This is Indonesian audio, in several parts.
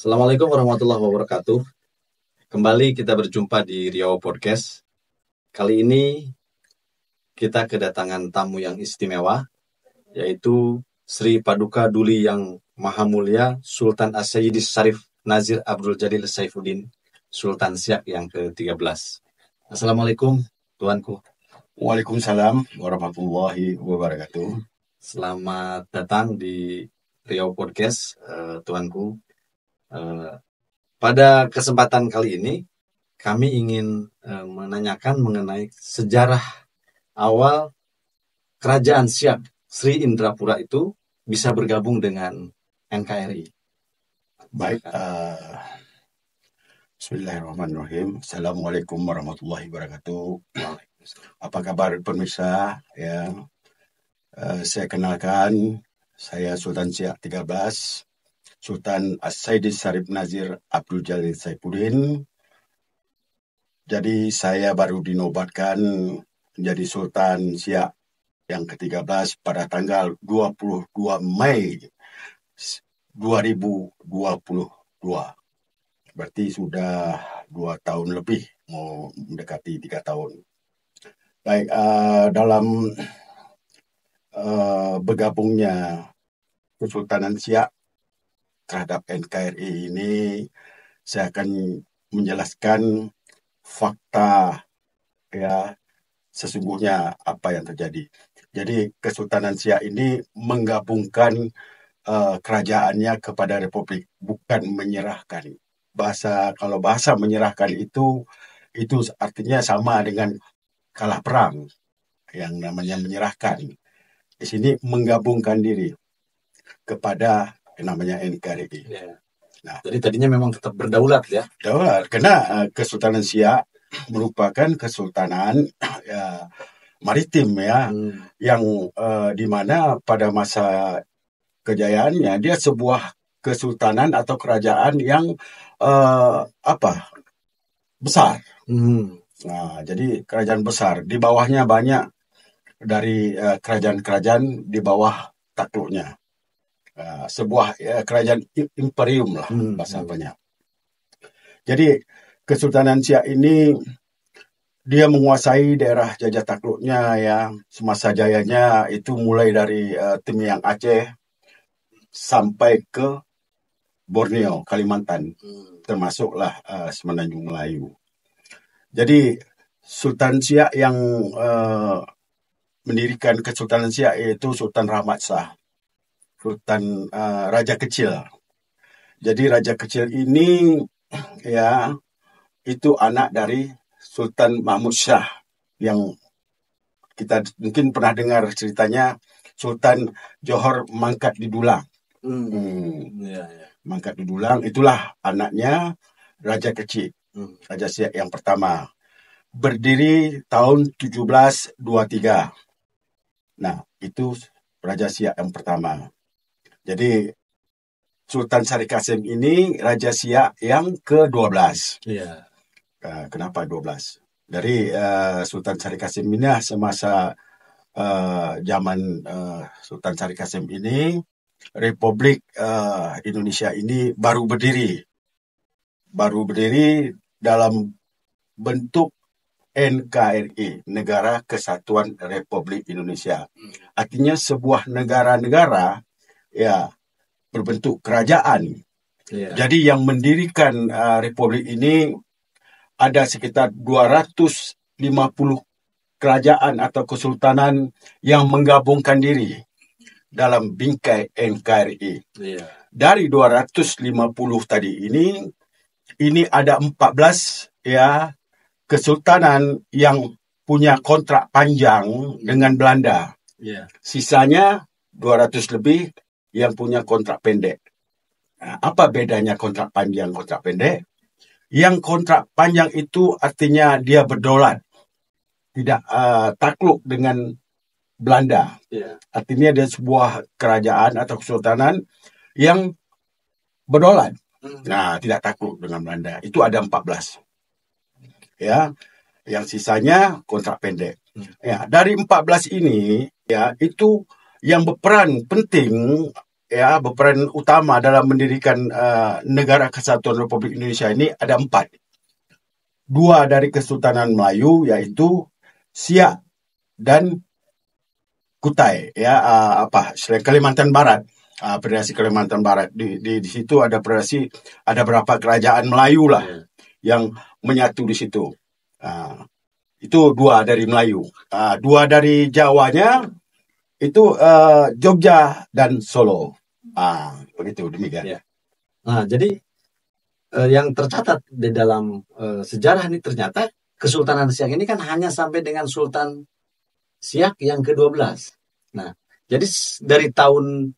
Assalamualaikum warahmatullahi wabarakatuh. Kembali kita berjumpa di Riau Podcast. Kali ini kita kedatangan tamu yang istimewa, yaitu Sri Paduka Duli yang Maha Mulia Sultan As-Sayyidis Syarif Nazir Abdul Jalil Saifuddin, Sultan Siak yang ke-13. Assalamualaikum, Tuanku. Waalaikumsalam warahmatullahi wabarakatuh. Selamat datang di Riau Podcast, Tuanku. Pada kesempatan kali ini, kami ingin menanyakan mengenai sejarah awal Kerajaan Siak Sri Indrapura itu bisa bergabung dengan NKRI. Baik, Bismillahirrahmanirrahim. Assalamualaikum warahmatullahi wabarakatuh. Apa kabar pemirsa? Ya, saya kenalkan, saya Sultan Siak 13, Sultan As-Sayyidis Syarif Nazir Abdul Jalil Saifuddin. Jadi saya baru dinobatkan menjadi Sultan Siak yang ke-13 pada tanggal 22 Mei 2022. Berarti sudah 2 tahun lebih, mau mendekati 3 tahun. Baik, dalam bergabungnya Kesultanan Siak terhadap NKRI ini, saya akan menjelaskan fakta ya sesungguhnya apa yang terjadi. Jadi Kesultanan Siak ini menggabungkan kerajaannya kepada Republik, bukan menyerahkan. Kalau bahasa menyerahkan itu artinya sama dengan kalah perang, yang namanya menyerahkan. Di sini menggabungkan diri kepada yang namanya NKRI. Nah, jadi tadinya memang tetap berdaulat ya. Daulat, karena Kesultanan Siak merupakan kesultanan maritim ya, yang di mana pada masa kejayaannya dia sebuah kesultanan atau kerajaan yang besar. Nah, jadi kerajaan besar, di bawahnya banyak dari kerajaan-kerajaan di bawah takluknya. Sebuah kerajaan imperium lah bahasa apanya. Jadi Kesultanan Siak ini dia menguasai daerah jajah takluknya ya, semasa jayanya itu mulai dari Temiang Aceh sampai ke Borneo, Kalimantan, termasuklah Semenanjung Melayu. Jadi Sultan Siak yang mendirikan Kesultanan Siak yaitu Sultan Rahmat Shah, Sultan Raja Kecil. Jadi Raja Kecil ini ya itu anak dari Sultan Mahmud Shah yang kita mungkin pernah dengar ceritanya, Sultan Johor mangkat di Dulang. Mangkat di Dulang, itulah anaknya Raja Kecil, Raja Siak yang pertama. Berdiri tahun 1723. Nah, itu Raja Siak yang pertama. Jadi Sultan Sari Kasim ini Raja Siak yang ke-12. Kenapa 12? Dari Sultan Sari Kasim ini semasa zaman Sultan Sari Kasim ini, Republik Indonesia ini baru berdiri dalam bentuk NKRI, Negara Kesatuan Republik Indonesia. Artinya sebuah negara-negara ya berbentuk kerajaan. Jadi yang mendirikan Republik ini ada sekitar 250 kerajaan atau kesultanan yang menggabungkan diri dalam bingkai NKRI. Dari 250 tadi ini ada 14 ya kesultanan yang punya kontrak panjang dengan Belanda. Sisanya 200 lebih yang punya kontrak pendek. Nah, apa bedanya kontrak panjang, kontrak pendek? Yang kontrak panjang itu artinya dia berdaulat, tidak takluk dengan Belanda. Artinya dia sebuah kerajaan atau kesultanan yang berdaulat. Nah, tidak takluk dengan Belanda. Itu ada 14. Ya, yang sisanya kontrak pendek. Ya, dari 14 ini ya itu yang berperan penting ya berperan utama dalam mendirikan Negara Kesatuan Republik Indonesia ini ada 4. 2 dari Kesultanan Melayu, yaitu Siak dan Kutai, ya selain Kalimantan Barat, Federasi Kalimantan Barat. Di situ ada berapa kerajaan Melayu lah yang menyatu di situ. Itu 2 dari Melayu. 2 dari Jawanya itu Jogja dan Solo. Begitu, demikian. Ya. Nah, jadi yang tercatat di dalam sejarah ini ternyata Kesultanan Siak ini kan hanya sampai dengan Sultan Siak yang ke-12. Nah, jadi dari tahun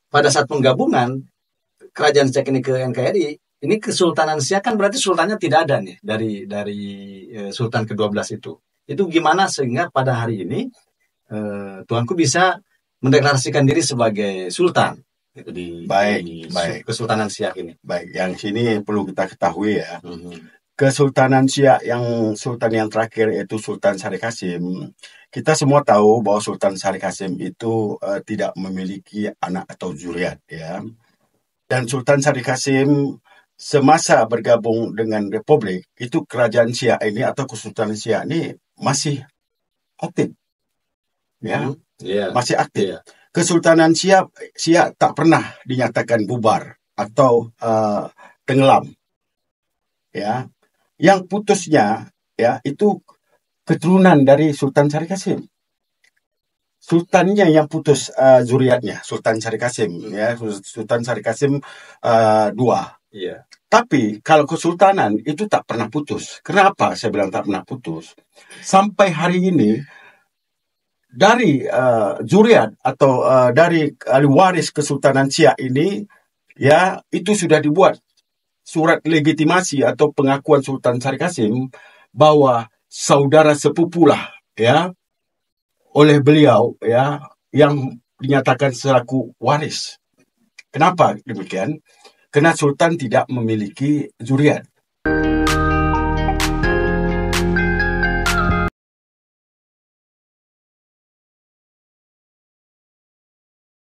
pada saat penggabungan Kerajaan Siak ini ke NKRI, ini Kesultanan Siak kan berarti sultannya tidak ada nih dari Sultan ke-12 itu. Itu gimana sehingga pada hari ini Tuanku bisa mendeklarasikan diri sebagai sultan gitu, di Kesultanan Siak ini. Baik, yang sini perlu kita ketahui ya. Kesultanan Siak yang sultan yang terakhir yaitu Sultan Sari Kasim. Kita semua tahu bahwa Sultan Sari Kasim itu tidak memiliki anak atau zuriat, ya. Dan Sultan Sari Kasim semasa bergabung dengan Republik, itu kerajaan Siak ini atau Kesultanan Siak ini masih aktif. Ya, masih aktif. Kesultanan Siak tak pernah dinyatakan bubar atau tenggelam. Ya. Yang putusnya ya itu keturunan dari Sultan Sari Kasim. Sultannya yang putus zuriatnya, Sultan Sari Kasim, ya, Sultan Sari Kasim 2. Yeah. Tapi kalau kesultanan itu tak pernah putus. Kenapa saya bilang tak pernah putus? Sampai hari ini dari zuriat atau dari ahli waris Kesultanan Siak ini, ya, itu sudah dibuat surat legitimasi atau pengakuan Sultan Sari Kasim bahwa saudara sepupulah, ya, oleh beliau, ya, yang dinyatakan selaku waris. Kenapa demikian? Karena Sultan tidak memiliki zuriat.